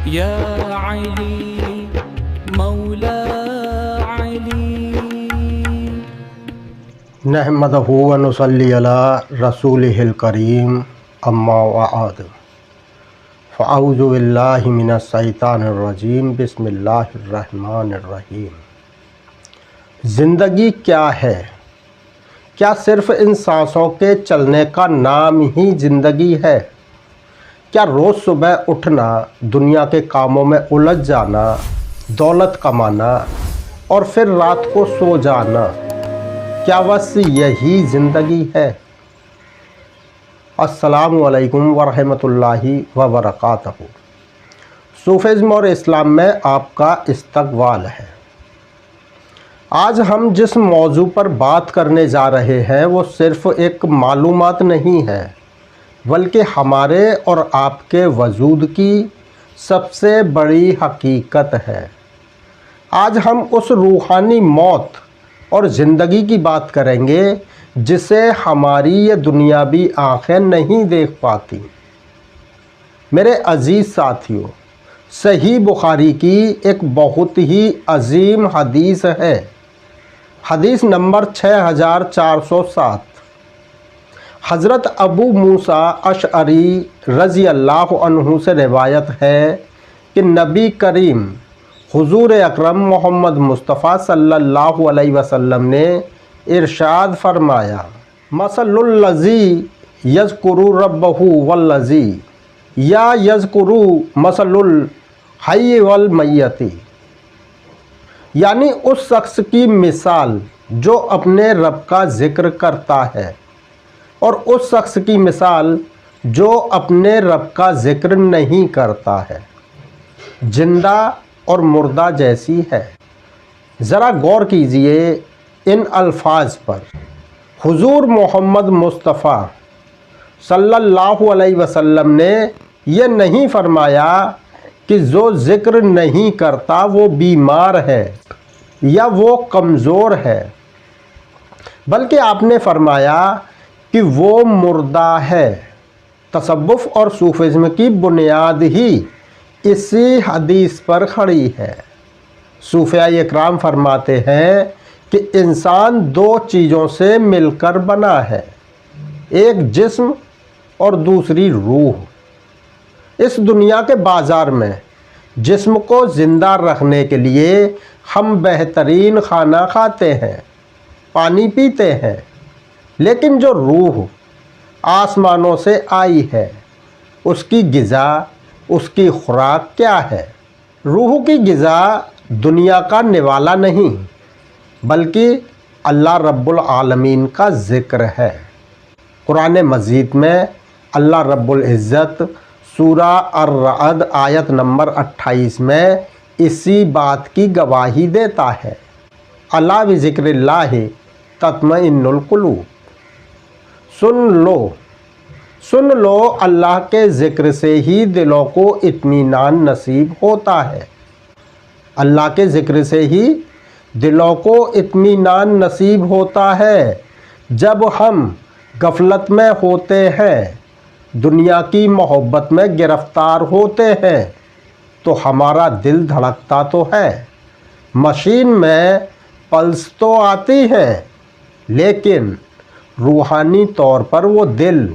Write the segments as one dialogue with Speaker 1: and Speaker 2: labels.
Speaker 1: یا علی مولا علی
Speaker 2: نحمدہ و نصلی علی رسولہ الکریم اما بعد فاعوذ باللہ من الشیطان الرجیم بسم اللہ الرحمن الرحیم۔ زندگی کیا ہے؟ کیا صرف ان سانسوں کے چلنے کا نام ہی زندگی ہے؟ کیا روز صبح اٹھنا، دنیا کے کاموں میں الجھ جانا، دولت کمانا اور پھر رات کو سو جانا، کیا بس یہی زندگی ہے؟ السلام علیکم ورحمۃ اللہ وبرکاتہ۔ صوفیزم اور اسلام میں آپ کا استقبال ہے۔ آج ہم جس موضوع پر بات کرنے جا رہے ہیں وہ صرف ایک معلومات نہیں ہے، بلکہ ہمارے اور آپ کے وجود کی سب سے بڑی حقیقت ہے۔ آج ہم اس روحانی موت اور زندگی کی بات کریں گے جسے ہماری یہ دنیاوی آنکھیں نہیں دیکھ پاتی۔ میرے عزیز ساتھیوں، صحیح بخاری کی ایک بہت ہی عظیم حدیث ہے، حدیث نمبر 6407۔ حضرت ابو موسیٰ اشعری رضی اللہ عنہ سے روایت ہے کہ نبی کریم حضور اکرم محمد مصطفیٰ صلی اللہ علیہ وسلم نے ارشاد فرمایا، مثل الذی یذکر ربہ والذی یا یذکر مثل الحی والمیت، یعنی اس شخص کی مثال جو اپنے رب کا ذکر کرتا ہے اور اس شخص کی مثال جو اپنے رب کا ذکر نہیں کرتا ہے، زندہ اور مردہ جیسی ہے۔ ذرا غور کیجئے ان الفاظ پر۔ حضور محمد مصطفیٰ صلی اللہ علیہ وسلم نے یہ نہیں فرمایا کہ جو ذکر نہیں کرتا وہ بیمار ہے یا وہ کمزور ہے، بلکہ آپ نے فرمایا کہ وہ مردہ ہے۔ تصوف اور صوفیزم کی بنیاد ہی اسی حدیث پر کھڑی ہے۔ صوفیاء اکرام فرماتے ہیں کہ انسان دو چیزوں سے مل کر بنا ہے، ایک جسم اور دوسری روح۔ اس دنیا کے بازار میں جسم کو زندہ رکھنے کے لیے ہم بہترین کھانا کھاتے ہیں، پانی پیتے ہیں، لیکن جو روح آسمانوں سے آئی ہے اس کی غذا، اس کی خوراک کیا ہے؟ روح کی غذا دنیا کا نوالا نہیں بلکہ اللہ رب العالمین کا ذکر ہے۔ قرآن مجید میں اللہ رب العزت سورہ الرعد آیت نمبر 28 میں اسی بات کی گواہی دیتا ہے، الا بذکر اللہ تطمئن القلوب۔ سن لو اللہ کے ذکر سے ہی دلوں کو اطمینان نصیب ہوتا ہے۔ اللہ کے ذکر سے ہی دلوں کو اطمینان نصیب ہوتا ہے۔ جب ہم غفلت میں ہوتے ہیں، دنیا کی محبت میں گرفتار ہوتے ہیں تو ہمارا دل دھڑکتا تو ہے، مشین میں پلس تو آتی ہے، لیکن روحانی طور پر وہ دل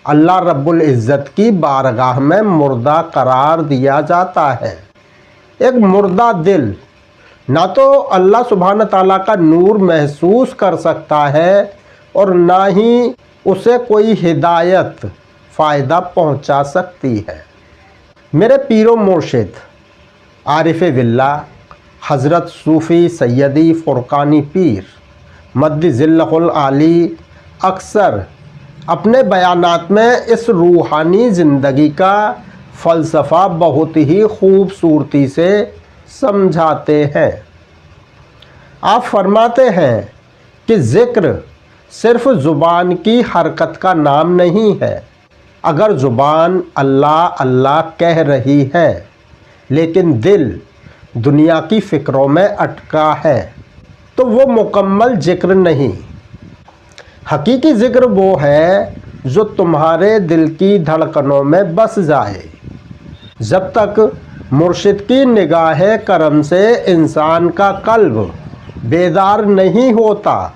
Speaker 2: اللہ رب العزت کی بارگاہ میں مردہ قرار دیا جاتا ہے۔ ایک مردہ دل نہ تو اللہ سبحانہ تعالیٰ کا نور محسوس کر سکتا ہے اور نہ ہی اسے کوئی ہدایت فائدہ پہنچا سکتی ہے۔ میرے پیر و مرشد عارف باللہ حضرت صوفی سیدی فرقانی پیر مد ظلہ العالی اکثر اپنے بیانات میں اس روحانی زندگی کا فلسفہ بہت ہی خوبصورتی سے سمجھاتے ہیں۔ آپ فرماتے ہیں کہ ذکر صرف زبان کی حرکت کا نام نہیں ہے۔ اگر زبان اللہ اللہ کہہ رہی ہے لیکن دل دنیا کی فکروں میں اٹکا ہے تو وہ مکمل ذکر نہیں۔ حقیقی ذکر وہ ہے جو تمہارے دل کی دھڑکنوں میں بس جائے۔ جب تک مرشد کی نگاہ کرم سے انسان کا قلب بیدار نہیں ہوتا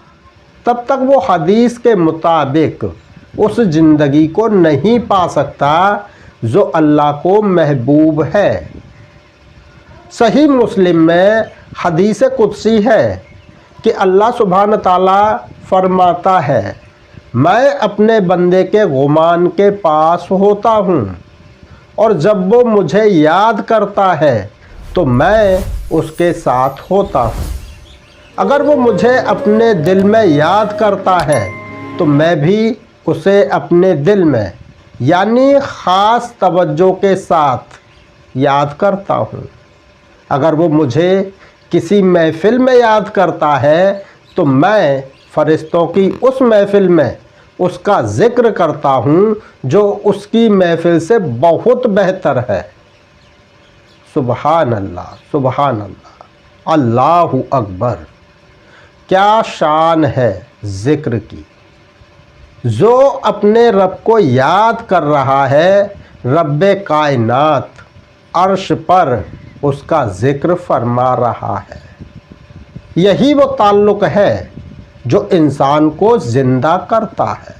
Speaker 2: تب تک وہ حدیث کے مطابق اس زندگی کو نہیں پا سکتا جو اللہ کو محبوب ہے۔ صحیح مسلم میں حدیث قدسی ہے کہ اللہ سبحانہ تعالیٰ فرماتا ہے، میں اپنے بندے کے غمان کے پاس ہوتا ہوں اور جب وہ مجھے یاد کرتا ہے تو میں اس کے ساتھ ہوتا ہوں۔ اگر وہ مجھے اپنے دل میں یاد کرتا ہے تو میں بھی اسے اپنے دل میں یعنی خاص توجہ کے ساتھ یاد کرتا ہوں۔ اگر وہ مجھے کسی محفل میں یاد کرتا ہے تو میں فرشتوں کی اس محفل میں اس کا ذکر کرتا ہوں جو اس کی محفل سے بہت بہتر ہے۔ سبحان اللہ، سبحان اللہ، اللہ اکبر۔ کیا شان ہے ذکر کی۔ جو اپنے رب کو یاد کر رہا ہے، رب کائنات عرش پر اس کا ذکر فرما رہا ہے۔ یہی وہ تعلق ہے جو انسان کو زندہ کرتا ہے۔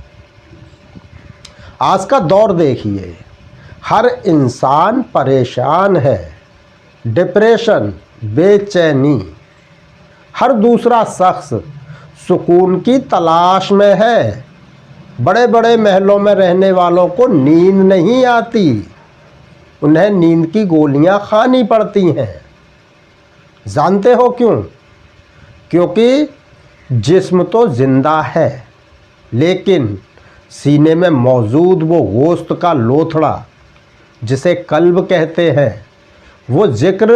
Speaker 2: آج کا دور دیکھیے، ہر انسان پریشان ہے، ڈپریشن، بے چینی۔ ہر دوسرا شخص سکون کی تلاش میں ہے۔ بڑے بڑے محلوں میں رہنے والوں کو نیند نہیں آتی، انہیں نیند کی گولیاں کھانی پڑتی ہیں۔ جانتے ہو کیوں؟ کیونکہ جسم تو زندہ ہے لیکن سینے میں موجود وہ گوشت کا لوتھڑا جسے قلب کہتے ہیں، وہ ذکر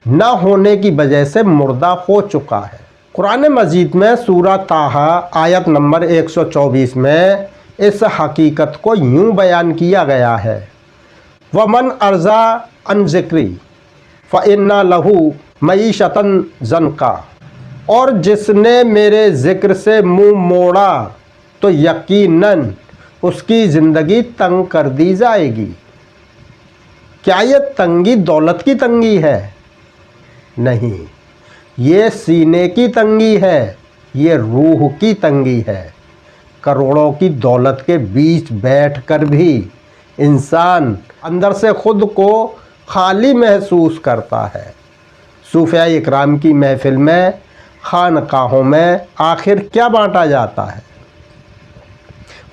Speaker 2: نہ ہونے کی وجہ سے مردہ ہو چکا ہے۔ قرآن مجید میں سورہ طٰہٰ آیت نمبر 124 میں اس حقیقت کو یوں بیان کیا گیا ہے، وَمَنْ أَعْرَضَ عَنْ ذِکْرِی فَإِنَّ لَهُ مَعِیشَةً ضَنْکًا، اور جس نے میرے ذکر سے منہ موڑا تو یقیناً اس کی زندگی تنگ کر دی جائے گی۔ کیا یہ تنگی دولت کی تنگی ہے؟ نہیں، یہ سینے کی تنگی ہے، یہ روح کی تنگی ہے۔ کروڑوں کی دولت کے بیچ بیٹھ کر بھی انسان اندر سے خود کو خالی محسوس کرتا ہے۔ صوفیاء اکرام کی محفل میں، خانقاہوں میں آخر کیا بانٹا جاتا ہے؟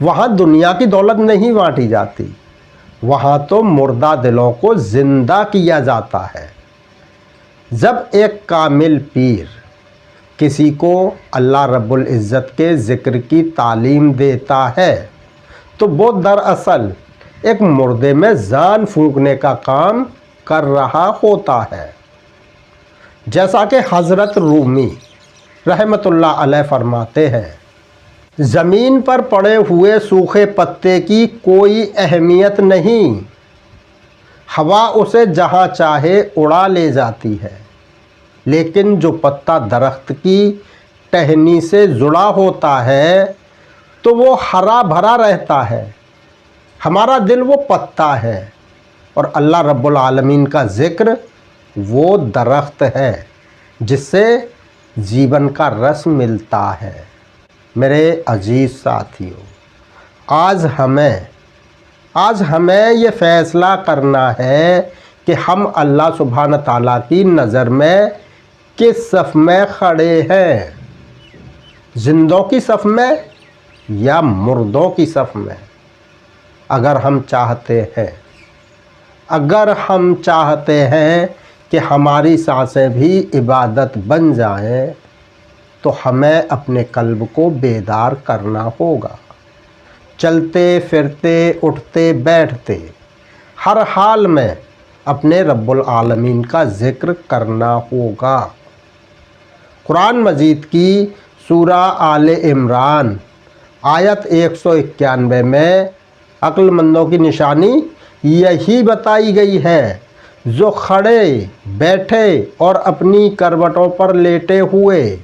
Speaker 2: وہاں دنیا کی دولت نہیں بانٹی جاتی، وہاں تو مردہ دلوں کو زندہ کیا جاتا ہے۔ جب ایک کامل پیر کسی کو اللہ رب العزت کے ذکر کی تعلیم دیتا ہے تو وہ دراصل ایک مردے میں جان پھونکنے کا کام کر رہا ہوتا ہے۔ جیسا کہ حضرت رومی رحمۃ اللہ علیہ فرماتے ہیں، زمین پر پڑے ہوئے سوکھے پتے کی کوئی اہمیت نہیں، ہوا اسے جہاں چاہے اڑا لے جاتی ہے، لیکن جو پتا درخت کی ٹہنی سے جڑا ہوتا ہے تو وہ ہرا بھرا رہتا ہے۔ ہمارا دل وہ پتا ہے اور اللہ رب العالمین کا ذکر وہ درخت ہے جس سے جیون کا رس ملتا ہے۔ میرے عزیز ساتھیوں، آج ہمیں یہ فیصلہ کرنا ہے کہ ہم اللہ سبحانہ تعالیٰ کی نظر میں کس صف میں کھڑے ہیں، زندوں کی صف میں یا مردوں کی صف میں۔ اگر ہم چاہتے ہیں کہ ہماری سانسیں بھی عبادت بن جائیں تو ہمیں اپنے قلب کو بیدار کرنا ہوگا۔ چلتے پھرتے اٹھتے بیٹھتے ہر حال میں اپنے رب العالمین کا ذکر کرنا ہوگا۔ قرآن مجید کی سورہ آل عمران آیت 191 میں عقل مندوں کی نشانی یہی بتائی گئی ہے، جو کھڑے بیٹھے اور اپنی کروٹوں پر لیٹے ہوئے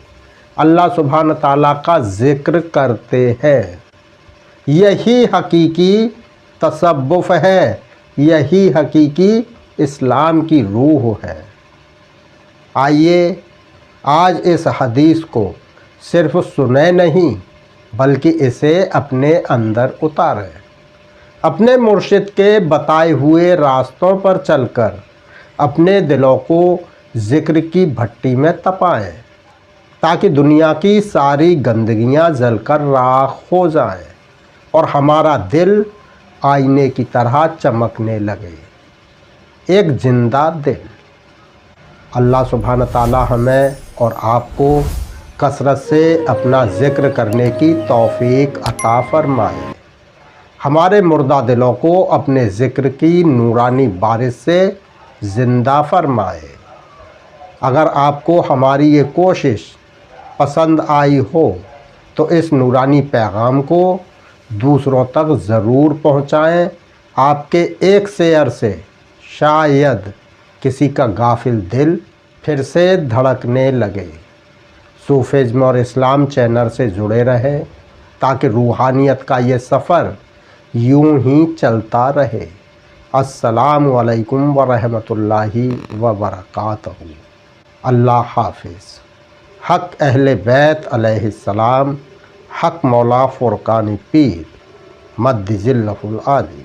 Speaker 2: اللہ سبحانہ تعالیٰ کا ذکر کرتے ہیں۔ یہی حقیقی تصوف ہے، یہی حقیقی اسلام کی روح ہے۔ آئیے آج اس حدیث کو صرف سنیں نہیں بلکہ اسے اپنے اندر اتاریں، اپنے مرشد کے بتائے ہوئے راستوں پر چل کر اپنے دلوں کو ذکر کی بھٹی میں تپائیں، تاکہ دنیا کی ساری گندگیاں جل کر راکھ ہو جائیں اور ہمارا دل آئینے کی طرح چمکنے لگے، ایک زندہ دل۔ اللہ سبحانہ تعالی ہمیں اور آپ کو کثرت سے اپنا ذکر کرنے کی توفیق عطا فرمائے، ہمارے مردہ دلوں کو اپنے ذکر کی نورانی بارش سے زندہ فرمائے۔ اگر آپ کو ہماری یہ کوشش پسند آئی ہو تو اس نورانی پیغام کو دوسروں تک ضرور پہنچائیں۔ آپ کے ایک شیئر سے شاید کسی کا غافل دل پھر سے دھڑکنے لگے۔ صوفیزم اور اسلام چینل سے جڑے رہیں تاکہ روحانیت کا یہ سفر یوں ہی چلتا رہے۔ السلام علیکم ورحمۃ اللہ وبرکاتہ۔ اللہ حافظ۔ حق اہل بیت علیہ السلام، حق مولا فرقانی پیر مد ظلہ العالی۔